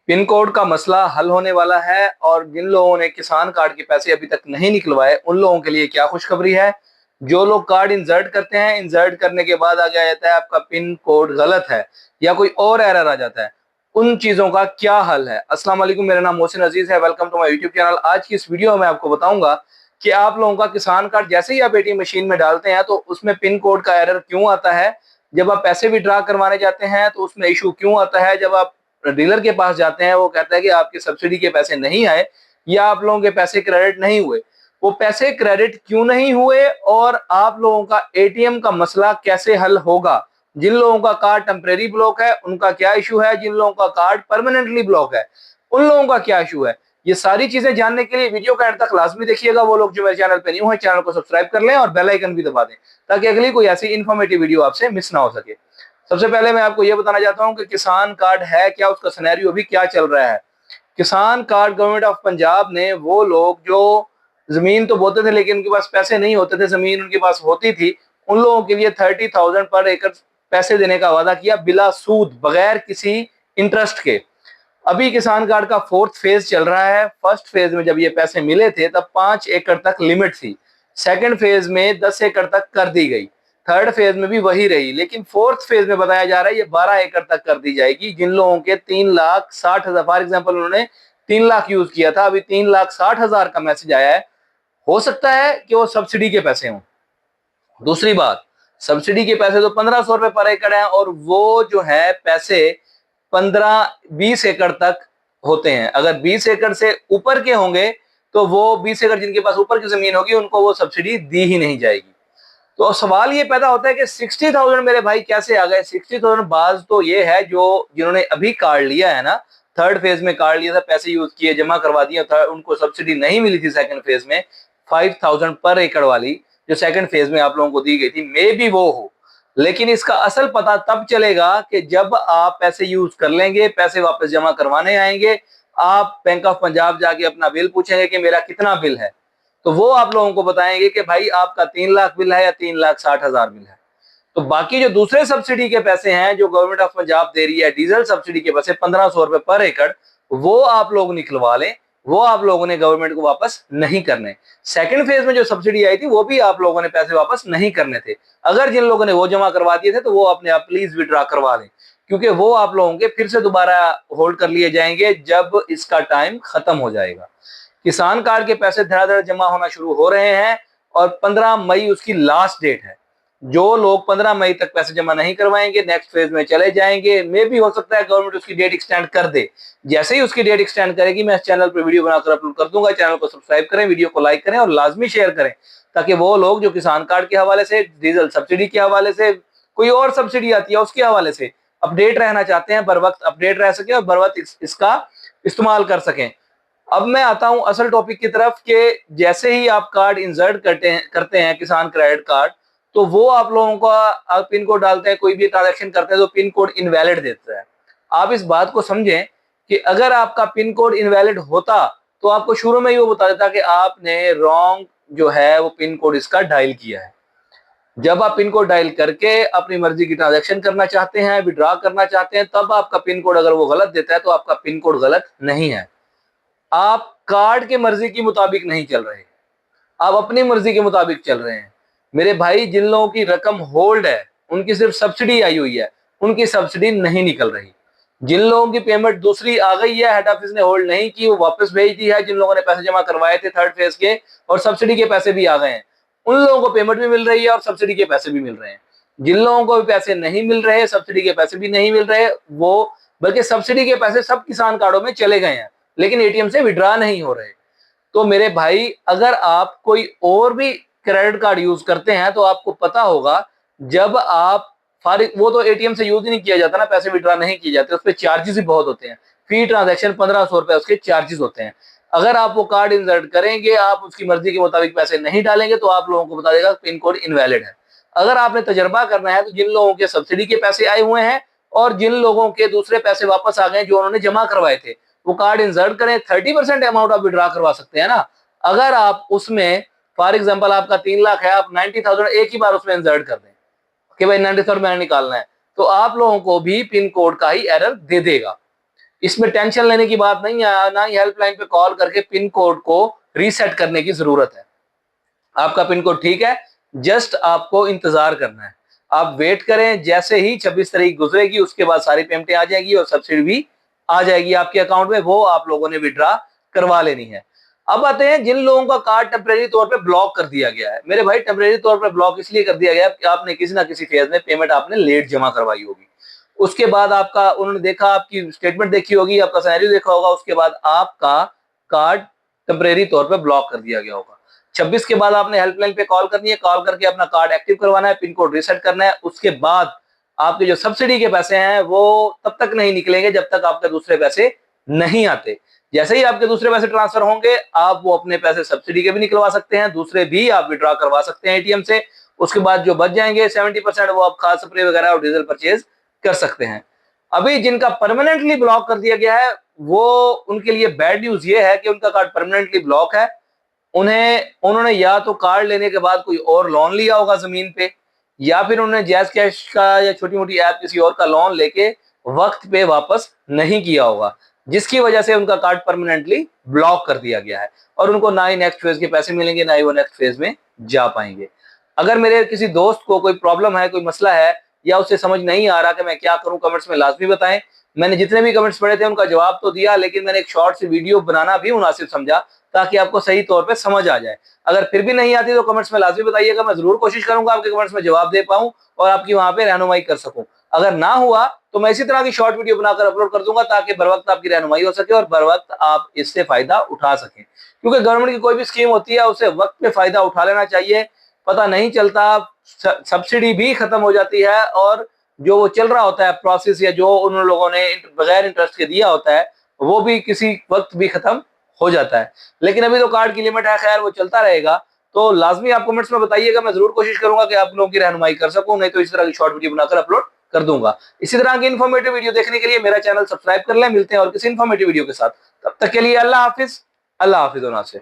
Pin code का मसला हल होने वाला है और जिन लोगों ने किसान कार्ड के पैसे अभी तक नहीं निकलवाए उन लोगों के लिए क्या खुशखबरी है। जो लोग कार्ड इंसर्ट करते हैं, इंसर्ट करने के बाद आगे आ जाता है आपका पिन कोड गलत है या कोई और एरर आ जाता है, उन चीजों का क्या हल है। अस्सलाम वालेकुम, मेरा नाम मोहसिन अजीज है। Welcome to my YouTube channel. आज की इस वीडियो में आपको बताऊंगा कि आप लोगों का किसान कार्ड जैसे ही आप एटीएम मशीन में डालते हैं तो उसमें पिन कोड का एरर क्यों आता है। जब आप पैसे विड्रॉ करवाने जाते हैं तो उसमें इशू क्यों आता है। जब आप डीलर के पास जाते हैं वो कहता है कि आपके सब्सिडी के पैसे नहीं आए या आप लोगों के पैसे क्रेडिट नहीं हुए। वो पैसे क्रेडिट क्यों नहीं हुए और आप लोगों का एटीएम का मसला कैसे हल होगा। जिन लोगों का कार्ड टेम्परेरी ब्लॉक है उनका क्या इशू है, जिन लोगों का कार्ड परमानेंटली ब्लॉक है उन लोगों का क्या इशू है। ये सारी चीजें जानने के लिए वीडियो का एंड तक लाजमी देखिएगा। वो लोग जो मेरे चैनल पे न्यू है चैनल को सब्सक्राइब कर लें और बेल आइकन भी दबा दें ताकि अगली कोई ऐसी इन्फॉर्मेटिव वीडियो आपसे मिस ना हो सके। सबसे पहले मैं आपको यह बताना चाहता हूं कि किसान कार्ड है क्या, उसका सिनेरियो अभी क्या चल रहा है। किसान कार्ड गवर्नमेंट ऑफ पंजाब ने वो लोग जो जमीन तो बोते थे लेकिन उनके पास पैसे नहीं होते थे, जमीन उनके पास होती थी, उन लोगों के लिए 30,000 पर एकड़ पैसे देने का वादा किया बिला सूद, बगैर किसी इंटरेस्ट के। अभी किसान कार्ड का फोर्थ फेज चल रहा है। फर्स्ट फेज में जब ये पैसे मिले थे तब 5 एकड़ तक लिमिट थी। सेकंड फेज में 10 एकड़ तक कर दी गई। थर्ड फेज में भी वही रही, लेकिन फोर्थ फेज में बताया जा रहा है ये 12 एकड़ तक कर दी जाएगी। जिन लोगों के 3,60,000 फॉर एग्जाम्पल उन्होंने 3 लाख यूज किया था, अभी 3,60,000 का मैसेज आया है। हो सकता है कि वो सब्सिडी के पैसे हों। दूसरी बात, सब्सिडी के पैसे तो 1,500 रुपए पर एकड़ है और वो जो है पैसे 15-20 एकड़ तक होते हैं। अगर 20 एकड़ से ऊपर के होंगे तो वो 20 एकड़ जिनके पास ऊपर की जमीन होगी उनको वो सब्सिडी दी ही नहीं जाएगी। तो सवाल ये पैदा होता है कि 60,000 मेरे भाई कैसे आ गए। 60,000 बाज तो ये है जो जिन्होंने अभी कार्ड लिया है ना, थर्ड फेज में कार्ड लिया था, पैसे यूज किए, जमा करवा दिया, उनको सब्सिडी नहीं मिली थी सेकंड फेज में 5,000 पर एकड़ वाली जो सेकंड फेज में आप लोगों को दी गई थी, मे भी वो हो। लेकिन इसका असल पता तब चलेगा कि जब आप पैसे यूज कर लेंगे, पैसे वापस जमा करवाने आएंगे, आप बैंक ऑफ पंजाब जाके अपना बिल पूछेंगे कि मेरा कितना बिल है, तो वो आप लोगों को बताएंगे कि भाई आपका 3 लाख बिल है या 3,60,000 बिल है। तो बाकी जो दूसरे सब्सिडी के पैसे हैं जो गवर्नमेंट ऑफ पंजाब दे रही है, डीजल सब्सिडी के पैसे 1,500 रुपए पर एकड़, वो आप लोग निकलवा लें। वो आप लोगों ने गवर्नमेंट को वापस नहीं करने। सेकंड फेज में जो सब्सिडी आई थी वो भी आप लोगों ने पैसे वापस नहीं करने थे। अगर जिन लोगों ने वो जमा करवा दिए थे तो वो अपने आप प्लीज विड्रॉ करवा लें, क्योंकि वो आप लोगों के फिर से दोबारा होल्ड कर लिए जाएंगे जब इसका टाइम खत्म हो जाएगा। किसान कार्ड के पैसे धड़ाधड़ जमा होना शुरू हो रहे हैं और 15 मई उसकी लास्ट डेट है। जो लोग 15 मई तक पैसे जमा नहीं करवाएंगे नेक्स्ट फेज में चले जाएंगे। मे भी हो सकता है गवर्नमेंट उसकी डेट एक्सटेंड कर दे। जैसे ही उसकी डेट एक्सटेंड करेगी मैं इस चैनल पर वीडियो बनाकर अपलोड कर दूंगा। चैनल को सब्सक्राइब करें, वीडियो को लाइक करें और लाजमी शेयर करें ताकि वो लोग जो किसान कार्ड के हवाले से, डीजल सब्सिडी के हवाले से, कोई और सब्सिडी आती है उसके हवाले से अपडेट रहना चाहते हैं, बर वक्त अपडेट रह सके और बर वक्त इसका इस्तेमाल कर सकें। अब मैं आता हूं असल टॉपिक की तरफ कि जैसे ही आप कार्ड इंसर्ट करते हैं किसान क्रेडिट कार्ड, तो वो आप लोगों का आप पिन कोड डालते हैं, कोई भी ट्रांजैक्शन करते हैं तो पिन कोड इनवैलिड देता है। आप इस बात को समझें कि अगर आपका पिन कोड इनवैलिड होता तो आपको शुरू में ही वो बता देता कि आपने रॉन्ग जो है वो पिन कोड इसका डायल किया है। जब आप पिन कोड डायल करके अपनी मर्जी की ट्रांजैक्शन करना चाहते हैं, विड्रॉ करना चाहते हैं, तब आपका पिन कोड अगर वो गलत देता है तो आपका पिन कोड गलत नहीं है। आप कार्ड के मर्जी के मुताबिक नहीं चल रहे, आप अपनी मर्जी के मुताबिक चल रहे हैं। मेरे भाई, जिन लोगों की रकम होल्ड है उनकी सिर्फ सब्सिडी आई हुई है, उनकी सब्सिडी नहीं निकल रही। जिन लोगों की पेमेंट दूसरी आ गई है, हेड ऑफिस ने होल्ड नहीं की, वो वापस भेज दी है। जिन लोगों ने पैसे जमा करवाए थे थर्ड फेज के और सब्सिडी के पैसे भी आ गए हैं, उन लोगों को पेमेंट भी मिल रही है और सब्सिडी के पैसे भी मिल रहे हैं। जिन लोगों को भी पैसे नहीं मिल रहे, सब्सिडी के पैसे भी नहीं मिल रहे, वो बल्कि सब्सिडी के पैसे सब किसान कार्डों में चले गए हैं लेकिन एटीएम से विड्रॉ नहीं हो रहे। तो मेरे भाई, अगर आप कोई और भी क्रेडिट कार्ड यूज करते हैं तो आपको पता होगा जब आप फारिग, वो तो एटीएम से यूज ही नहीं किया जाता ना, पैसे विड्रॉ नहीं किए जाते, उस पर चार्जेस भी बहुत होते हैं। फी ट्रांजैक्शन 1,500 रुपए उसके चार्जेस होते हैं। अगर आप वो कार्ड इंसर्ट करेंगे, आप उसकी मर्जी के मुताबिक पैसे नहीं डालेंगे तो आप लोगों को बता देगा पिन कोड इनवैलिड है। अगर आपने तजर्बा करना है तो जिन लोगों के सब्सिडी के पैसे आए हुए हैं और जिन लोगों के दूसरे पैसे वापस आ गए जो उन्होंने जमा करवाए थे, वो कार्ड इंसर्ट करें। 30% अमाउंट आप विड्रॉ करवा सकते हैं ना। अगर आप उसमें फॉर एग्जांपल आपका 3 लाख है, आप 90,000 एक ही बार उसमें इंसर्ट कर दें कि भाई 90,000 मैंने निकालना है, तो आप लोगों को भी पिन कोड का ही एरर दे देगा। इसमें टेंशन लेने की बात नहीं है, ना ही हेल्पलाइन पे कॉल करके पिन कोड को रीसेट करने की जरूरत है। आपका पिन कोड ठीक है, जस्ट आपको इंतजार करना है। आप वेट करें, जैसे ही 26 तारीख गुजरेगी उसके बाद सारी पेमेंटें आ जाएगी और सब्सिडी भी आ जाएगी आपके अकाउंट में, वो आप लोगों ने विड्रॉ करवा लेनी है। अब आते हैं जिन लोगों का कार्ड टेम्परेरी तौर पे ब्लॉक कर दिया गया है। मेरे भाई टेम्परेरी तौर पे ब्लॉक इसलिए कर दिया गया है कि आपने किसी ना किसी फेज में पेमेंट आपने लेट जमा करवाई होगी, उसके बाद आपका उन्होंने देखा, आपकी स्टेटमेंट देखी होगी, आपका सिनेरियो देखा होगा, उसके बाद आपका कार्ड टेम्परेरी तौर पे ब्लॉक कर दिया गया होगा। 26 के बाद आपने हेल्पलाइन पे कॉल करनी है, कॉल करके अपना कार्ड एक्टिव करवाना है, पिन कोड रीसेट करना है। उसके बाद आपके जो सब्सिडी के पैसे हैं वो तब तक नहीं निकलेंगे जब तक आपके दूसरे पैसे नहीं आते। जैसे ही आपके दूसरे पैसे ट्रांसफर होंगे, आप वो अपने पैसे सब्सिडी के भी निकलवा सकते हैं, दूसरे भी आप विड्रॉ करवा सकते हैं एटीएम से। उसके बाद जो बच जाएंगे 70% वो आप खाद स्प्रे वगैरह और डीजल परचेज कर सकते हैं। अभी जिनका परमानेंटली ब्लॉक कर दिया गया है, वो उनके लिए बैड न्यूज ये है कि उनका कार्ड परमानेंटली ब्लॉक है। उन्होंने या तो कार्ड लेने के बाद कोई और लोन लिया होगा जमीन पे, या फिर उन्होंने जैज कैश का या छोटी मोटी ऐप किसी और का लोन लेके वक्त पे वापस नहीं किया होगा, जिसकी वजह से उनका कार्ड परमानेंटली ब्लॉक कर दिया गया है और उनको ना ही नेक्स्ट फेज के पैसे मिलेंगे, ना ही वो नेक्स्ट फेज में जा पाएंगे। अगर मेरे किसी दोस्त को कोई प्रॉब्लम है, कोई मसला है, या उसे समझ नहीं आ रहा कि मैं क्या करूं, कमेंट्स में लाजमी बताएं। मैंने जितने भी कमेंट्स पढ़े थे उनका जवाब तो दिया, लेकिन मैंने एक शॉर्ट सी वीडियो बनाना भी मुनासिब समझा ताकि आपको सही तौर पे समझ आ जाए। अगर फिर भी नहीं आती तो कमेंट्स में लाजमी बताइएगा, मैं जरूर कोशिश करूंगा आपके कमेंट्स में जवाब दे पाऊं और आपकी वहां पे रहनुमाई कर सकूं। अगर ना हुआ तो मैं इसी तरह की शॉर्ट वीडियो बनाकर अपलोड कर दूंगा ताकि बर वक्त आपकी रहनुमाई हो सके और बर वक्त आप इससे फायदा उठा सकें। क्योंकि गवर्नमेंट की कोई भी स्कीम होती है उसे वक्त पे फायदा उठा लेना चाहिए, पता नहीं चलता सब्सिडी भी खत्म हो जाती है और जो वो चल रहा होता है प्रोसेस या जो उन लोगों ने बगैर इंटरेस्ट के दिया होता है वो भी किसी वक्त भी खत्म हो जाता है। लेकिन अभी तो कार्ड की लिमिट है, खैर वो चलता रहेगा। तो लाजमी आप कमेंट्स में बताइएगा, मैं जरूर कोशिश करूंगा कि आप लोगों की रहनुमाई कर सकूं, नहीं तो इस तरह की शॉर्ट वीडियो बनाकर अपलोड कर दूंगा। इसी तरह की इन्फॉर्मेटिव वीडियो देखने के लिए मेरा चैनल सब्सक्राइब कर लें। मिलते हैं और किसी इन्फॉर्मेटिव वीडियो के साथ, तब तक के लिए अल्लाह हाफिज। अल्लाह हाफिज।